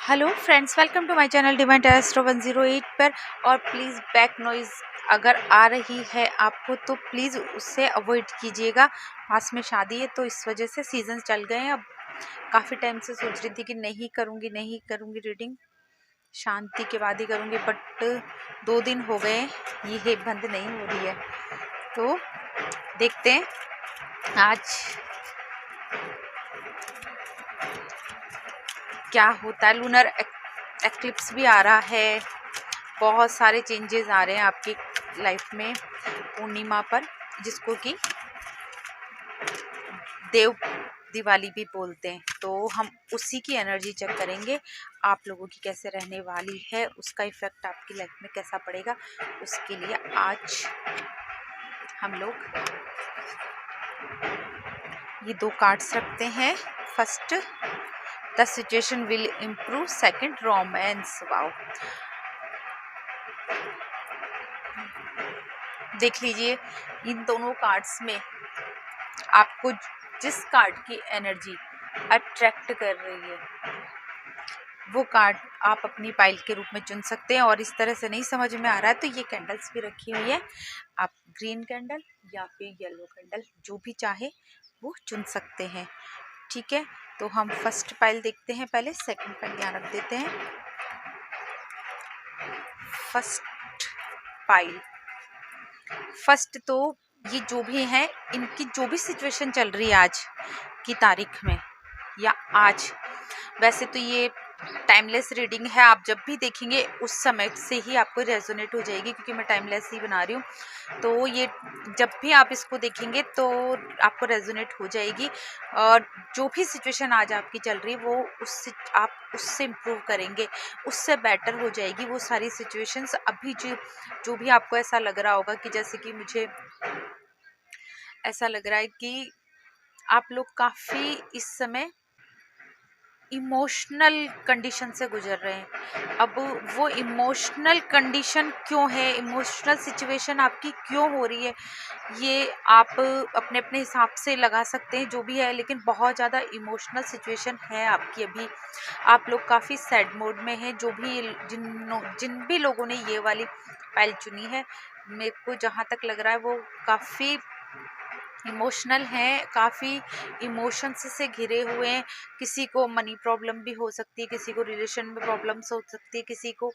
Hello friends, welcome to my channel divine astro 108 पर। और please back noise अगर आ रही है आपको तो प्लीज़ उससे अवॉइड कीजिएगा। पास में शादी है तो इस वजह से सीजन चल गए हैं। अब काफ़ी टाइम से सोच रही थी कि नहीं करूँगी रीडिंग, शांति के बाद ही करूँगी, बट 2 दिन हो गए ये बंद नहीं हो रही है। तो देखते हैं आज क्या होता है। लूनर एक्लिप्स भी आ रहा है, बहुत सारे चेंजेस आ रहे हैं आपकी लाइफ में पूर्णिमा पर, जिसको कि देव दिवाली भी बोलते हैं। तो हम उसी की एनर्जी चेक करेंगे आप लोगों की कैसे रहने वाली है, उसका इफेक्ट आपकी लाइफ में कैसा पड़ेगा। उसके लिए आज हम लोग ये 2 कार्ड्स रखते हैं। First, the situation will improve. Second, romance. Wow, देख लीजिए इन दोनों कार्ड्स में आपको जिस कार्ड की एनर्जी अट्रैक्ट कर रही है वो कार्ड आप अपनी पाइल के रूप में चुन सकते हैं। और इस तरह से नहीं समझ में आ रहा है तो ये कैंडल्स भी रखी हुई है, आप ग्रीन कैंडल या फिर येलो कैंडल जो भी चाहे वो चुन सकते हैं। ठीक है, तो हम फर्स्ट पाइल देखते हैं। पहले सेकंड पाइल यहाँ रख देते हैं। फर्स्ट तो ये जो भी है, इनकी जो भी सिचुएशन चल रही है आज की तारीख में या आज, वैसे तो ये टाइमलेस रीडिंग है। आप जब भी देखेंगे उस समय से ही आपको रेजोनेट हो जाएगी, क्योंकि मैं टाइमलेस ही बना रही हूँ। तो ये जब भी आप इसको देखेंगे तो आपको रेजोनेट हो जाएगी। और जो भी सिचुएशन आज आपकी चल रही है वो आप उससे इम्प्रूव करेंगे, उससे बेटर हो जाएगी वो सारी सिचुएशंस। अभी जो भी आपको ऐसा लग रहा होगा कि जैसे कि मुझे ऐसा लग रहा है कि आप लोग काफ़ी इस समय इमोशनल कंडीशन से गुजर रहे हैं। अब वो इमोशनल कंडीशन क्यों है, इमोशनल सिचुएशन आपकी क्यों हो रही है, ये आप अपने अपने हिसाब से लगा सकते हैं जो भी है। लेकिन बहुत ज़्यादा इमोशनल सिचुएशन है आपकी अभी। आप लोग काफ़ी सैड मोड में हैं। जो भी जिन भी लोगों ने ये वाली फाइल चुनी है, मेरे को जहाँ तक लग रहा है वो काफ़ी इमोशनल हैं, काफ़ी इमोशंस से घिरे हुए हैं। किसी को मनी प्रॉब्लम भी हो सकती है, किसी को रिलेशन में प्रॉब्लम्स हो सकती है, किसी को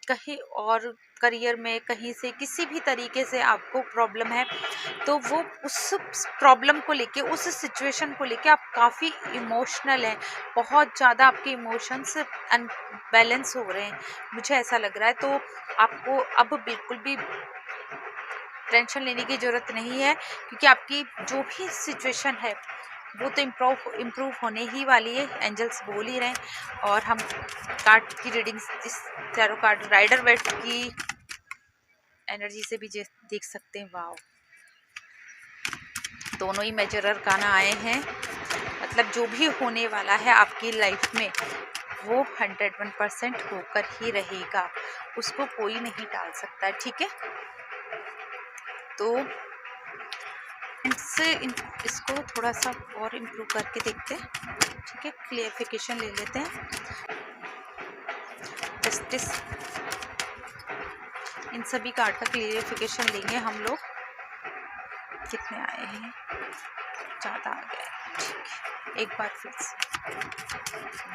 कहीं और करियर में कहीं से किसी भी तरीके से आपको प्रॉब्लम है। तो वो उस प्रॉब्लम को लेके, उस सिचुएशन को लेके आप काफ़ी इमोशनल हैं। बहुत ज़्यादा आपके इमोशंस अनबैलेंस हो रहे हैं, मुझे ऐसा लग रहा है। तो आपको अब बिल्कुल भी टेंशन लेने की ज़रूरत नहीं है, क्योंकि आपकी जो भी सिचुएशन है वो तो इम्प्रूव होने ही वाली है, एंजल्स बोल ही रहे हैं। और हम कार्ड की रीडिंग्स, इस टैरो कार्ड राइडर वेट की एनर्जी से भी देख सकते हैं। वाओ, दोनों ही मेजर अरकाना आए हैं। मतलब जो भी होने वाला है आपकी लाइफ में वो 101% होकर ही रहेगा, उसको कोई नहीं टाल सकता है। ठीक है, तो इसको थोड़ा सा और इम्प्रूव करके देखते हैं। ठीक है, क्लियरिफिकेशन ले लेते हैं। जस्टिस, इन सभी कार्ड का क्लियरिफिकेशन लेंगे हम लोग। कितने आए हैं, ज़्यादा आ गए। ठीक है, एक बार फिर से।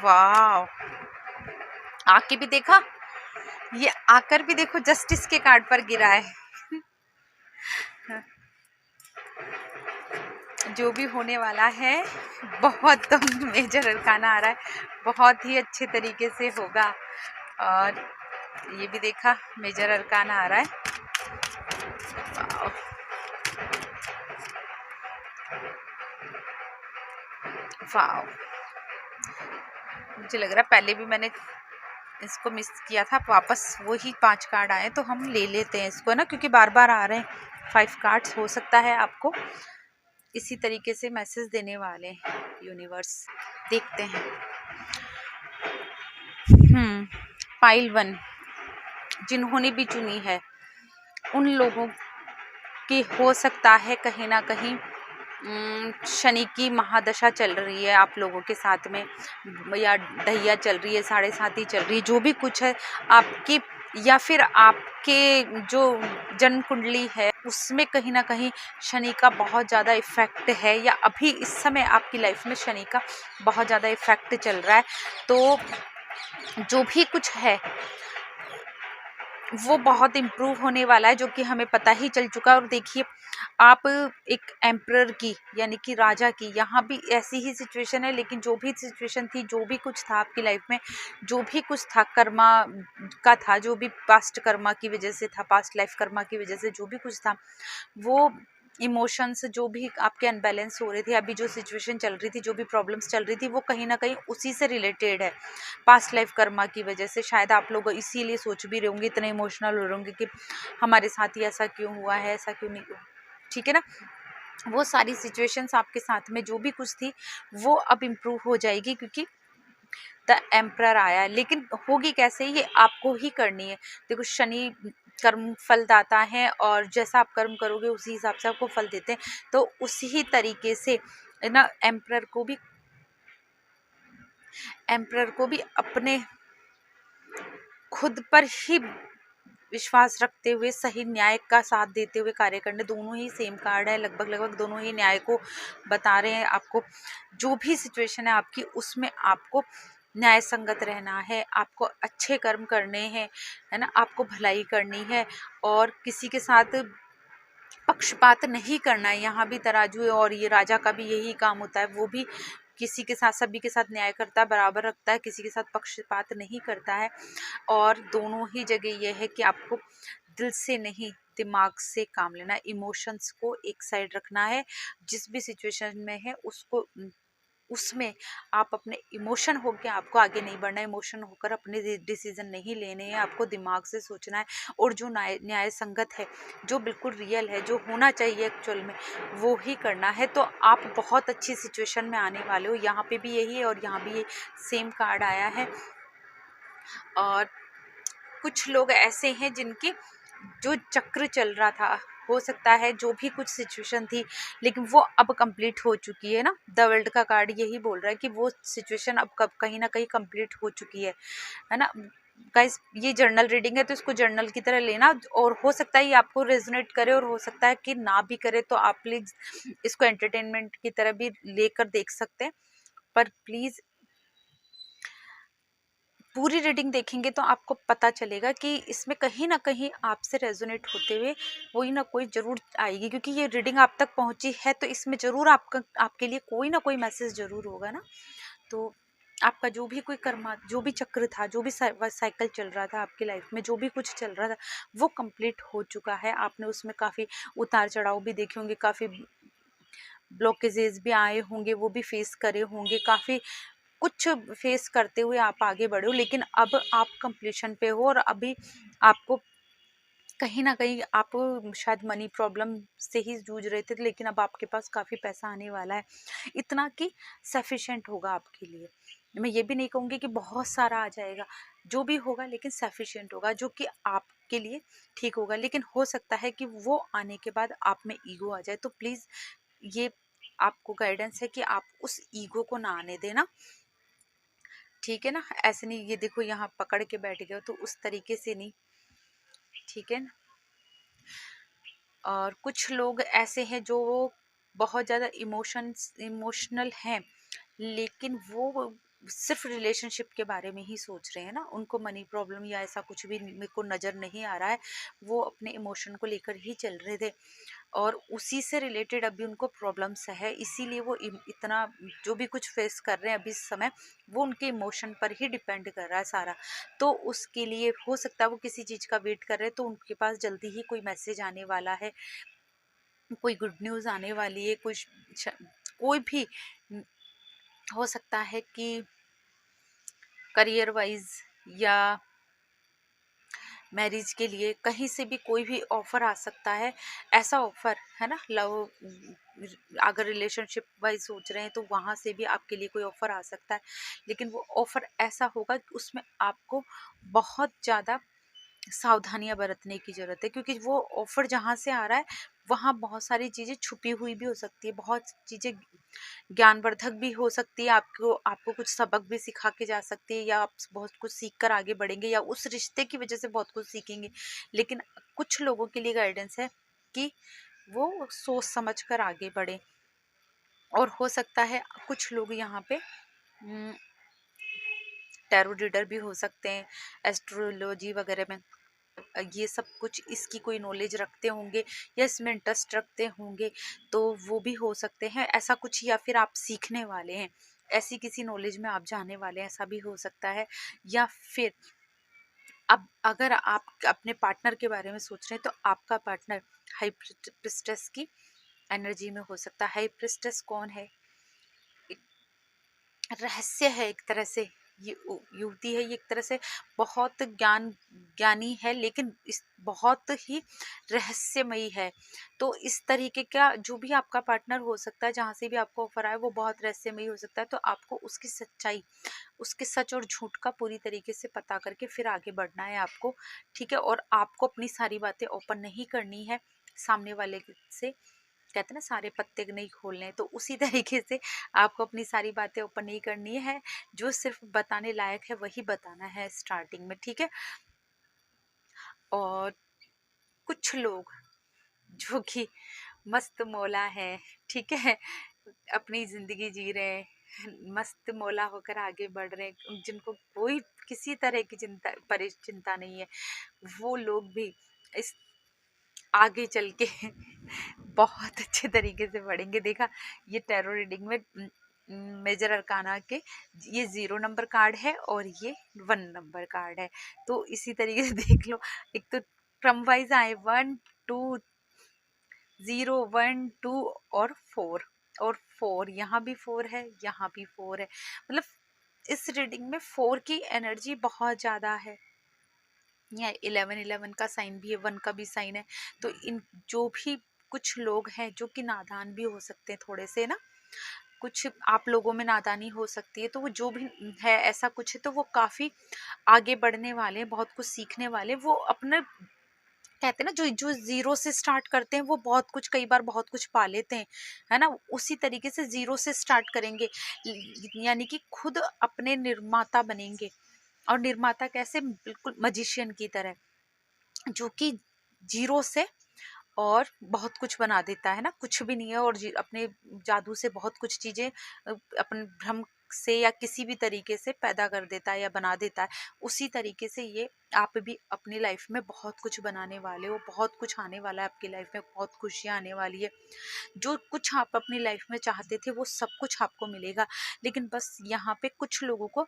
वाह, आके भी देखा, ये आकर भी देखो जस्टिस के कार्ड पर गिरा है। जो भी होने वाला है बहुत मेजर अरकाना आ रहा है, बहुत ही अच्छे तरीके से होगा। और ये भी देखा, मेजर अरकाना आ रहा है। वाओ, मुझे लग रहा है पहले भी मैंने इसको मिस किया था, वापस वही 5 कार्ड आए तो हम ले लेते हैं इसको ना, क्योंकि बार बार आ रहे हैं 5 कार्ड्स। हो सकता है आपको इसी तरीके से मैसेज देने वाले हैं यूनिवर्स। देखते हैं। पाइल 1 जिन्होंने भी चुनी है उन लोगों की हो सकता है कहीं ना कहीं शनि की महादशा चल रही है आप लोगों के साथ में, या ढैया चल रही है, साढ़े साती चल रही है, जो भी कुछ है आपकी, या फिर आपके जो जन्म कुंडली है उसमें कहीं ना कहीं शनि का बहुत ज़्यादा इफेक्ट है, या अभी इस समय आपकी लाइफ में शनि का बहुत ज़्यादा इफेक्ट चल रहा है, तो जो भी कुछ है वो बहुत इम्प्रूव होने वाला है, जो कि हमें पता ही चल चुका है। और देखिए, आप एक एम्परर की, यानी कि राजा की, यहाँ भी ऐसी ही सिचुएशन है, लेकिन जो भी सिचुएशन थी, जो भी कुछ था आपकी लाइफ में, जो भी कुछ था कर्मा का था, जो भी पास्ट कर्मा की वजह से था, पास्ट लाइफ कर्मा की वजह से जो भी कुछ था, वो इमोशंस जो भी आपके अनबैलेंस हो रहे थे, अभी जो सिचुएशन चल रही थी, जो भी प्रॉब्लम्स चल रही थी, वो कहीं ना कहीं उसी से रिलेटेड है, पास्ट लाइफ कर्मा की वजह से। शायद आप लोग इसीलिए सोच भी रहे होंगे, इतने इमोशनल हो रहे होंगे कि हमारे साथ ही ऐसा क्यों हुआ है, ऐसा क्यों नहीं हुआ, ठीक है ना। वो सारी सिचुएशंस आपके साथ में जो भी कुछ थी वो अब इम्प्रूव हो जाएगी, क्योंकि द एम्परर आया है। लेकिन होगी कैसे, ये आपको ही करनी है। देखो, शनि कर्म फलदाता है, और जैसा आप कर्म करोगे उसी हिसाब से आपको फल देते हैं। तो उसी तरीके से ना एम्परर को भी अपने खुद पर ही विश्वास रखते हुए, सही न्याय का साथ देते हुए कार्य करने। दोनों ही सेम कार्ड है, लगभग लगभग दोनों ही न्याय को बता रहे हैं आपको। जो भी सिचुएशन है आपकी, उसमें आपको न्याय संगत रहना है, आपको अच्छे कर्म करने हैं, है ना, आपको भलाई करनी है, और किसी के साथ पक्षपात नहीं करना है। यहाँ भी तराजू है, और ये राजा का भी यही काम होता है, वो भी किसी के साथ, सभी के साथ न्याय करता है, बराबर रखता है, किसी के साथ पक्षपात नहीं करता है। और दोनों ही जगह ये है कि आपको दिल से नहीं, दिमाग से काम लेना है, इमोशंस को एक साइड रखना है। जिस भी सिचुएशन में है उसको, उसमें आप अपने इमोशन होकर आपको आगे नहीं बढ़ना है, इमोशन होकर अपने डिसीजन नहीं लेने हैं, आपको दिमाग से सोचना है। और जो न्याय संगत है, जो बिल्कुल रियल है, जो होना चाहिए एक्चुअल में, वो ही करना है। तो आप बहुत अच्छी सिचुएशन में आने वाले हो। यहाँ पे भी यही है, और यहाँ भी ये सेम कार्ड आया है। और कुछ लोग ऐसे हैं जिनकी जो चक्र चल रहा था, हो सकता है जो भी कुछ सिचुएशन थी, लेकिन वो अब कंप्लीट हो चुकी है ना। द वर्ल्ड का कार्ड यही बोल रहा है कि वो सिचुएशन अब कब कहीं ना कहीं कंप्लीट हो चुकी है ना। गाइस, ये जर्नल रीडिंग है, तो इसको जर्नल की तरह लेना, और हो सकता है ये आपको रेजोनेट करे, और हो सकता है कि ना भी करे, तो आप प्लीज इसको एंटरटेनमेंट की तरह भी लेकर देख सकते हैं। पर प्लीज पूरी रीडिंग देखेंगे तो आपको पता चलेगा कि इसमें कहीं ना कहीं आपसे रेजोनेट होते हुए कोई ना कोई ज़रूर आएगी, क्योंकि ये रीडिंग आप तक पहुंची है, तो इसमें ज़रूर आपके लिए कोई ना कोई मैसेज ज़रूर होगा ना। तो आपका जो भी कोई कर्मा, जो भी चक्र था, जो भी साइकिल चल रहा था आपकी लाइफ में, जो भी कुछ चल रहा था, वो कंप्लीट हो चुका है। आपने उसमें काफ़ी उतार चढ़ाव भी देखे होंगे, काफ़ी ब्लॉकेजेस भी आए होंगे, वो भी फेस करे होंगे, काफ़ी कुछ फेस करते हुए आप आगे बढ़े हो। लेकिन अब आप कंप्लीशन पे हो, और अभी आपको कहीं ना कहीं आप शायद मनी प्रॉब्लम से ही जूझ रहे थे, लेकिन अब आपके पास काफ़ी पैसा आने वाला है, इतना कि सफिशेंट होगा आपके लिए। मैं ये भी नहीं कहूँगी कि बहुत सारा आ जाएगा, जो भी होगा लेकिन सफिशेंट होगा, जो कि आपके लिए ठीक होगा। लेकिन हो सकता है कि वो आने के बाद आप में ईगो आ जाए, तो प्लीज़ ये आपको गाइडेंस है कि आप उस ईगो को ना आने देना, ठीक है ना। ऐसे नहीं, ये देखो यहाँ पकड़ के बैठ गए हो, तो उस तरीके से नहीं, ठीक है ना। और कुछ लोग ऐसे हैं जो बहुत ज़्यादा इमोशनल हैं, लेकिन वो सिर्फ रिलेशनशिप के बारे में ही सोच रहे हैं ना, उनको मनी प्रॉब्लम या ऐसा कुछ भी मेरे को नज़र नहीं आ रहा है। वो अपने इमोशन को लेकर ही चल रहे थे, और उसी से रिलेटेड अभी उनको प्रॉब्लम्स है, इसीलिए वो इतना जो भी कुछ फेस कर रहे हैं अभी इस समय, वो उनके इमोशन पर ही डिपेंड कर रहा है सारा। तो उसके लिए हो सकता है वो किसी चीज़ का वेट कर रहे हैं, तो उनके पास जल्दी ही कोई मैसेज आने वाला है, कोई गुड न्यूज़ आने वाली है, कुछ कोई भी हो सकता है कि करियर वाइज या मैरिज के लिए कहीं से भी कोई भी ऑफ़र आ सकता है। ऐसा ऑफ़र है ना, लव, अगर रिलेशनशिप वाइज सोच रहे हैं तो वहाँ से भी आपके लिए कोई ऑफ़र आ सकता है, लेकिन वो ऑफ़र ऐसा होगा कि उसमें आपको बहुत ज़्यादा सावधानियां बरतने की ज़रूरत है, क्योंकि वो ऑफ़र जहाँ से आ रहा है वहाँ बहुत सारी चीज़ें छुपी हुई भी हो सकती है, बहुत चीज़ें ज्ञानवर्धक भी हो सकती है, आपको आपको कुछ सबक भी सिखा के जा सकती है, या आप बहुत कुछ सीख कर आगे बढ़ेंगे, या उस रिश्ते की वजह से बहुत कुछ सीखेंगे। लेकिन कुछ लोगों के लिए गाइडेंस है कि वो सोच समझ कर आगे बढ़े। और हो सकता है कुछ लोग यहाँ पे टैरो रीडर भी हो सकते हैं, एस्ट्रोलॉजी वगैरह में ये सब कुछ इसकी कोई नॉलेज रखते होंगे या इसमें इंटरेस्ट रखते होंगे, तो वो भी हो सकते हैं ऐसा कुछ, या फिर आप सीखने वाले हैं, ऐसी किसी नॉलेज में आप जाने वाले हैं, ऐसा भी हो सकता है। या फिर अब अगर आप अपने पार्टनर के बारे में सोच रहे हैं तो आपका पार्टनर हाई प्रिस्टेस की एनर्जी में हो सकता है। हाई प्रिस्टेस कौन है? रहस्य है एक तरह से, ये युवती है, ये एक तरह से बहुत ज्ञानी है, लेकिन इस बहुत ही रहस्यमयी है। तो इस तरीके का जो भी आपका पार्टनर हो सकता है, जहाँ से भी आपको ऑफर आए, वो बहुत रहस्यमयी हो सकता है। तो आपको उसकी सच्चाई, उसके सच और झूठ का पूरी तरीके से पता करके फिर आगे बढ़ना है आपको, ठीक है। और आपको अपनी सारी बातें ओपन नहीं करनी है सामने वाले से, कहते हैं ना सारे पत्ते नहीं खोलने, तो उसी तरीके से आपको अपनी सारी बातें ओपन नहीं करनी है, जो सिर्फ बताने लायक है वही बताना है स्टार्टिंग में, ठीक है। और कुछ लोग जो कि मस्त मौला है, ठीक है, अपनी ज़िंदगी जी रहे हैं, मस्त मौला होकर आगे बढ़ रहे हैं, जिनको कोई किसी तरह की चिंता नहीं है, वो लोग भी इस आगे चल के बहुत अच्छे तरीके से बढ़ेंगे। देखा, ये टैरो रीडिंग में मेजर अरकाना के ये 0 नंबर कार्ड है और ये 1 नंबर कार्ड है। तो इसी तरीके से देख लो, एक तो क्रम वाइज आए 1 2 0 1 2 और 4, और 4 यहाँ भी 4 है, यहाँ भी 4 है, मतलब इस रीडिंग में 4 की एनर्जी बहुत ज़्यादा है। या 11 का साइन भी है, 1 का भी साइन है। तो इन जो भी कुछ लोग हैं जो कि नादान भी हो सकते हैं थोड़े से ना, कुछ आप लोगों में नादानी हो सकती है, तो वो जो भी है ऐसा कुछ है, तो वो काफ़ी आगे बढ़ने वाले हैं, बहुत कुछ सीखने वाले हैं। वो अपने कहते हैं ना, जो जो जीरो से स्टार्ट करते हैं वो बहुत कुछ, कई बार बहुत कुछ पा लेते हैं, है ना। उसी तरीके से जीरो से स्टार्ट करेंगे, यानी कि खुद अपने निर्माता बनेंगे। और निर्माता कैसे? बिल्कुल मजिशियन की तरह, जो कि जीरो से और बहुत कुछ बना देता है ना, कुछ भी नहीं है, और अपने जादू से बहुत कुछ चीज़ें अपन भ्रम से या किसी भी तरीके से पैदा कर देता है या बना देता है। उसी तरीके से ये आप भी अपनी लाइफ में बहुत कुछ बनाने वाले हो, बहुत कुछ आने वाला है आपकी लाइफ में, बहुत खुशियाँ आने वाली है। जो कुछ आप अपनी लाइफ में चाहते थे वो सब कुछ आपको मिलेगा। लेकिन बस यहाँ पे कुछ लोगों को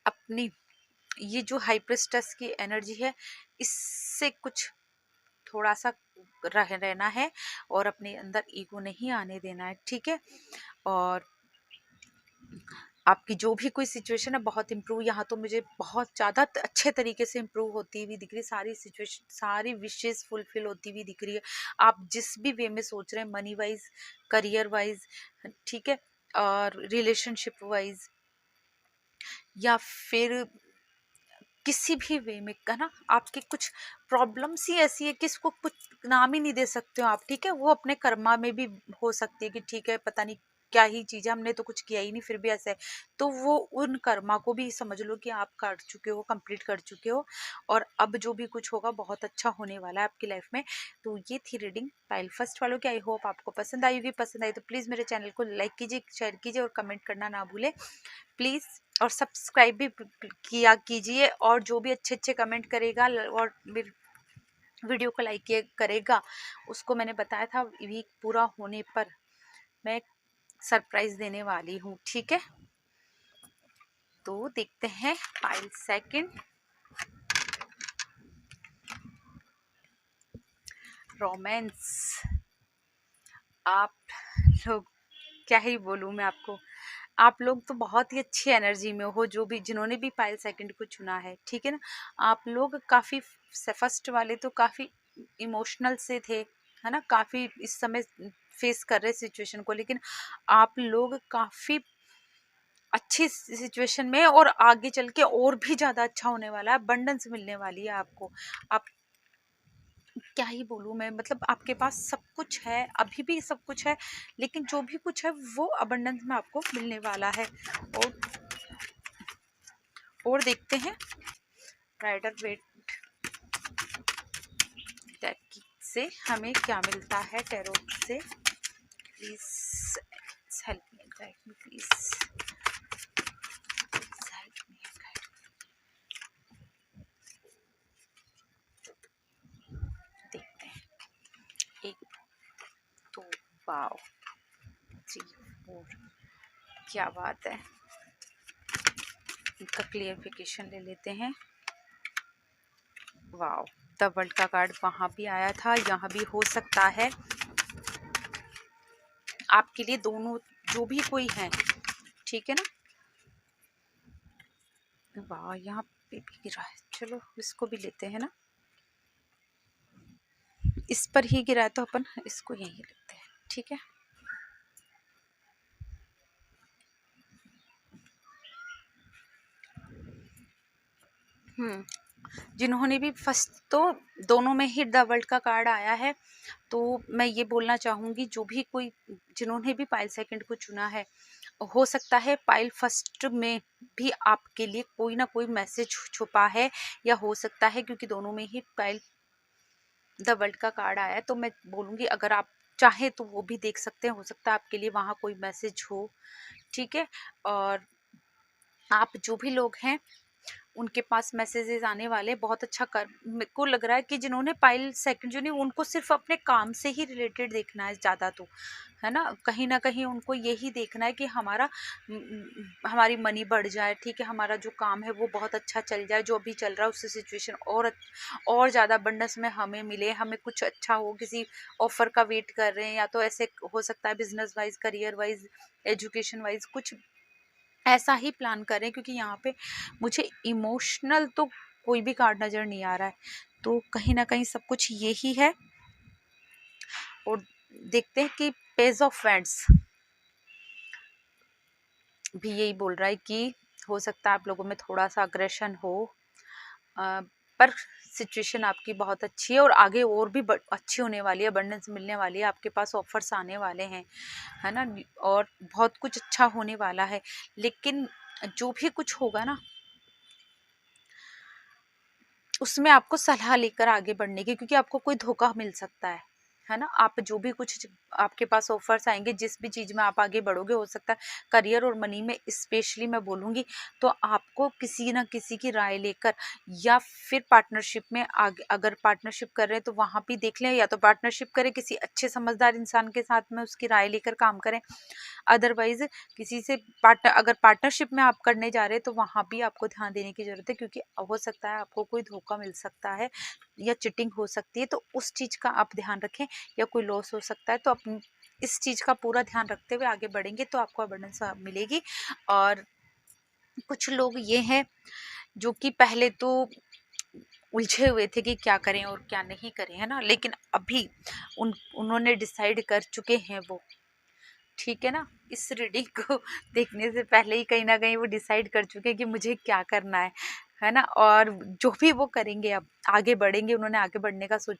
अपनी ये जो हाई प्रिस्टेस की एनर्जी है, इससे कुछ थोड़ा सा रहना है, और अपने अंदर ईगो नहीं आने देना है, ठीक है। और आपकी जो भी कोई सिचुएशन है बहुत इम्प्रूव, यहाँ तो मुझे बहुत ज़्यादा अच्छे तरीके से इम्प्रूव होती हुई दिख रही है, सारी सिचुएशन, सारी विशेष फुलफिल होती हुई दिख रही है। आप जिस भी वे में सोच रहे हैं, मनी वाइज, करियर वाइज, ठीक है, और रिलेशनशिप वाइज, या फिर किसी भी वे में, है ना, आपकी कुछ प्रॉब्लम्स ही ऐसी है कि इसको कुछ नाम ही नहीं दे सकते हो आप, ठीक है। वो अपने कर्मा में भी हो सकती है कि ठीक है, पता नहीं क्या ही चीज़ है, हमने तो कुछ किया ही नहीं फिर भी ऐसा है। तो वो उन कर्मा को भी समझ लो कि आप कर चुके हो, कंप्लीट कर चुके हो, और अब जो भी कुछ होगा बहुत अच्छा होने वाला है आपकी लाइफ में। तो ये थी रीडिंग पाइल फर्स्ट वालों की। आई होप आपको पसंद आई होगी। पसंद आई तो प्लीज़ मेरे चैनल को लाइक कीजिए, शेयर कीजिए और कमेंट करना ना भूलें प्लीज़। और सब्सक्राइब भी किया कीजिए, और जो भी अच्छे अच्छे कमेंट करेगा और वीडियो को लाइक करेगा, उसको मैंने बताया था वीक पूरा होने पर मैं सरप्राइज देने वाली हूँ, ठीक है। तो देखते हैं पाइल सेकंड, रोमांस। आप लोग, क्या ही बोलूँ मैं आपको, आप लोग तो बहुत ही अच्छी एनर्जी में हो, जो भी जिन्होंने भी पायल सेकंड को चुना है, ठीक है ना। आप लोग काफ़ी, फर्स्ट वाले तो काफ़ी इमोशनल से थे, है ना, काफ़ी इस समय फेस कर रहे सिचुएशन को, लेकिन आप लोग काफ़ी अच्छी सिचुएशन में, और आगे चल के और भी ज़्यादा अच्छा होने वाला है, अबंडेंस मिलने वाली है आपको। आप क्या ही बोलूँ मैं, मतलब आपके पास सब कुछ है, अभी भी सब कुछ है, लेकिन जो भी कुछ है वो अबंडेंस में आपको मिलने वाला है। और देखते हैं राइडर वेट डेक से हमें क्या मिलता है टैरो से। Please help me, guide me please, help me guide. देखते हैं, एक, दो, वाओ, 3, 4, क्या बात है। इनका क्लियरिफिकेशन ले लेते हैं। वाओ, द वर्ल्ड का कार्ड वहाँ भी आया था, यहाँ भी हो सकता है आपके लिए दोनों, जो भी कोई है, ठीक है ना। वाह, यहाँ पे भी गिरा है, चलो इसको भी लेते हैं ना, इस पर ही गिरा है तो अपन इसको यही लेते हैं, ठीक है। जिन्होंने भी फर्स्ट, तो दोनों में ही द वर्ल्ड का कार्ड आया है, तो मैं ये बोलना चाहूँगी जो भी कोई, जिन्होंने भी पाइल सेकंड को चुना है, हो सकता है पाइल फर्स्ट में भी आपके लिए कोई ना कोई मैसेज छुपा है, या हो सकता है क्योंकि दोनों में ही पाइल द वर्ल्ड का कार्ड आया है, तो मैं बोलूँगी अगर आप चाहे तो वो भी देख सकते हैं, हो सकता है आपके लिए वहाँ कोई मैसेज हो, ठीक है। और आप जो भी लोग हैं उनके पास मैसेजेस आने वाले, बहुत अच्छा कर, मेरे को लग रहा है कि जिन्होंने पाइल सेकंड जो नहीं, उनको सिर्फ अपने काम से ही रिलेटेड देखना है ज़्यादा, तो है ना कहीं उनको यही देखना है कि हमारी मनी बढ़ जाए, ठीक है, हमारा जो काम है वो बहुत अच्छा चल जाए, जो अभी चल रहा है उससे सिचुएशन और ज़्यादा अबंडेंस में हमें मिले, हमें कुछ अच्छा हो, किसी ऑफर का वेट कर रहे हैं, या तो ऐसे हो सकता है business wise, career wise, education wise, कुछ ऐसा ही प्लान करें, क्योंकि यहाँ पे मुझे इमोशनल तो कोई भी कार्ड नज़र नहीं आ रहा है, तो कहीं ना कहीं सब कुछ यही है। और देखते हैं कि पेज ऑफ फ्रेंड्स भी यही बोल रहा है कि हो सकता है आप लोगों में थोड़ा सा अग्रेशन हो, पर सिचुएशन आपकी बहुत अच्छी है, और आगे और भी अच्छी होने वाली है, अबंडेंस मिलने वाली है, आपके पास ऑफर्स आने वाले हैं, है ना, और बहुत कुछ अच्छा होने वाला है। लेकिन जो भी कुछ होगा ना, उसमें आपको सलाह लेकर आगे बढ़ने की, क्योंकि आपको कोई धोखा मिल सकता है ना। आप जो भी कुछ आपके पास ऑफर्स आएंगे, जिस भी चीज़ में आप आगे बढ़ोगे, हो सकता है करियर और मनी में स्पेशली मैं बोलूँगी, तो आपको किसी ना किसी की राय लेकर, या फिर पार्टनरशिप में आगे, अगर पार्टनरशिप कर रहे हैं तो वहाँ भी देख लें, या तो पार्टनरशिप करें किसी अच्छे समझदार इंसान के साथ में, उसकी राय लेकर काम करें। अदरवाइज किसी से अगर पार्टनरशिप में आप करने जा रहे हैं तो वहाँ भी आपको ध्यान देने की ज़रूरत है, क्योंकि हो सकता है आपको कोई धोखा मिल सकता है, या चिटिंग हो सकती है, तो उस चीज़ का आप ध्यान रखें, या कोई लॉस हो सकता है, तो अपनी इस चीज़ का पूरा ध्यान रखते हुए आगे बढ़ेंगे तो आपको अबंडेंस मिलेगी। और कुछ लोग ये हैं जो कि पहले तो उलझे हुए थे कि क्या करें और क्या नहीं करें, है ना, लेकिन अभी उन्होंने डिसाइड कर चुके हैं वो, ठीक है ना। इस रीडिंग को देखने से पहले ही कहीं ना कहीं वो डिसाइड कर चुके हैं कि मुझे क्या करना है ना, और जो भी वो करेंगे, अब आगे बढ़ेंगे, उन्होंने आगे बढ़ने का सोच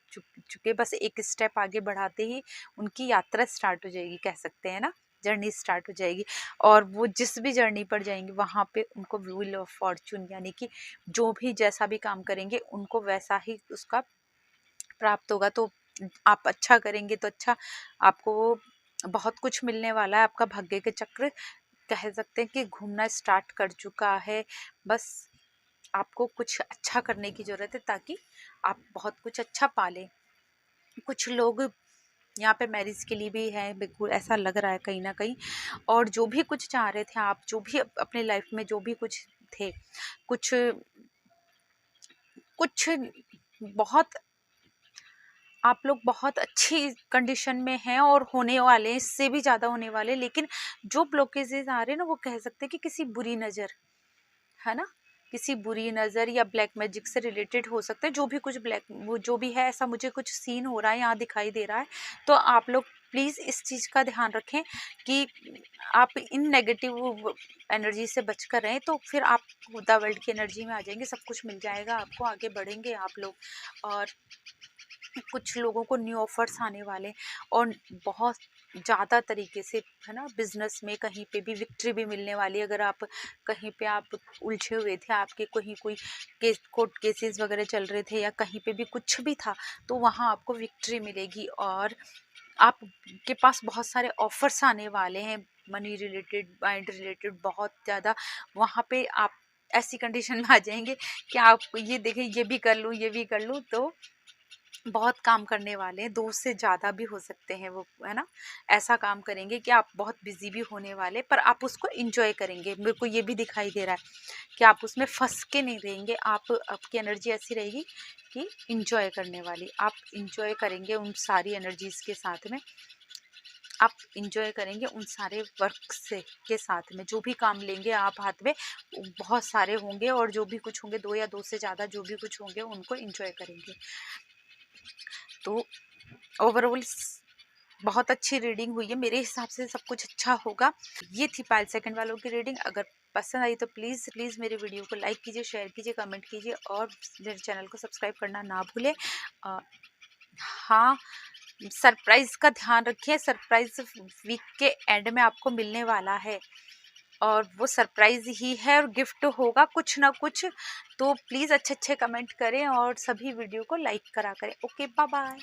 चुके, बस एक स्टेप आगे बढ़ाते ही उनकी यात्रा स्टार्ट हो जाएगी, कह सकते हैं ना, जर्नी स्टार्ट हो जाएगी। और वो जिस भी जर्नी पर जाएंगे वहाँ पे उनको व्हील ऑफ फॉर्चून, यानी कि जो भी जैसा भी काम करेंगे उनको वैसा ही उसका प्राप्त होगा। तो आप अच्छा करेंगे तो अच्छा, आपको बहुत कुछ मिलने वाला है, आपका भाग्य के चक्र कह सकते हैं कि घूमना स्टार्ट कर चुका है। बस आपको कुछ अच्छा करने की ज़रूरत है ताकि आप बहुत कुछ अच्छा पालें। कुछ लोग यहाँ पे मैरिज के लिए भी है, बिल्कुल ऐसा लग रहा है कहीं ना कहीं। और जो भी कुछ चाह रहे थे आप, जो भी अपने लाइफ में जो भी कुछ थे, कुछ कुछ बहुत, आप लोग बहुत अच्छी कंडीशन में हैं और होने वाले हैं, इससे भी ज़्यादा होने वाले, लेकिन जो ब्लॉकेजेस आ रहे हैं ना, वो कह सकते हैं कि किसी बुरी नज़र, है ना, किसी बुरी नज़र या ब्लैक मैजिक से रिलेटेड हो सकते हैं, जो भी कुछ ब्लैक, वो जो भी है, ऐसा मुझे कुछ सीन हो रहा है यहाँ, दिखाई दे रहा है। तो आप लोग प्लीज़ इस चीज़ का ध्यान रखें कि आप इन नेगेटिव एनर्जी से बचकर रहें, तो फिर आप द वर्ल्ड की एनर्जी में आ जाएंगे, सब कुछ मिल जाएगा आपको, आगे बढ़ेंगे आप लोग। और कुछ लोगों को न्यू ऑफर्स आने वाले और बहुत ज़्यादा तरीके से, है ना, बिजनेस में कहीं पे भी विक्ट्री भी मिलने वाली है। अगर आप कहीं पे आप उलझे हुए थे, आपके कहीं कोई कोर्ट केसेस वगैरह चल रहे थे या कहीं पे भी कुछ भी था, तो वहाँ आपको विक्ट्री मिलेगी। और आपके पास बहुत सारे ऑफर्स आने वाले हैं, मनी रिलेटेड, माइंड रिलेटेड, बहुत ज़्यादा। वहाँ पे आप ऐसी कंडीशन में आ जाएंगे कि आप ये देखें, ये भी कर लूँ, ये भी कर लूँ, तो बहुत काम करने वाले हैं, 2 से ज़्यादा भी हो सकते हैं वो, है ना। ऐसा काम करेंगे कि आप बहुत बिजी भी होने वाले, पर आप उसको इंजॉय करेंगे। मेरे को ये भी दिखाई दे रहा है कि आप उसमें फंस के नहीं रहेंगे, आपकी एनर्जी ऐसी रहेगी कि इंजॉय करने वाली, आप इंजॉय करेंगे उन सारी एनर्जीज़ के साथ में। आप इंजॉय करेंगे उन सारे वर्क से के साथ में, जो भी काम लेंगे आप हाथ में, बहुत सारे होंगे, और जो भी कुछ होंगे 2 या 2 से ज़्यादा जो भी कुछ होंगे उनको इंजॉय करेंगे। तो ओवरऑल बहुत अच्छी रीडिंग हुई है, मेरे हिसाब से सब कुछ अच्छा होगा। ये थी पायल सेकंड वालों की रीडिंग। अगर पसंद आई तो प्लीज़ प्लीज़ मेरे वीडियो को लाइक कीजिए, शेयर कीजिए, कमेंट कीजिए, और मेरे चैनल को सब्सक्राइब करना ना भूलें। हाँ, सरप्राइज़ का ध्यान रखिए, सरप्राइज़ वीक के एंड में आपको मिलने वाला है, और वो सरप्राइज़ ही है और गिफ्ट होगा कुछ ना कुछ। तो प्लीज़ अच्छे अच्छे कमेंट करें और सभी वीडियो को लाइक करा करें। Okay, bye bye.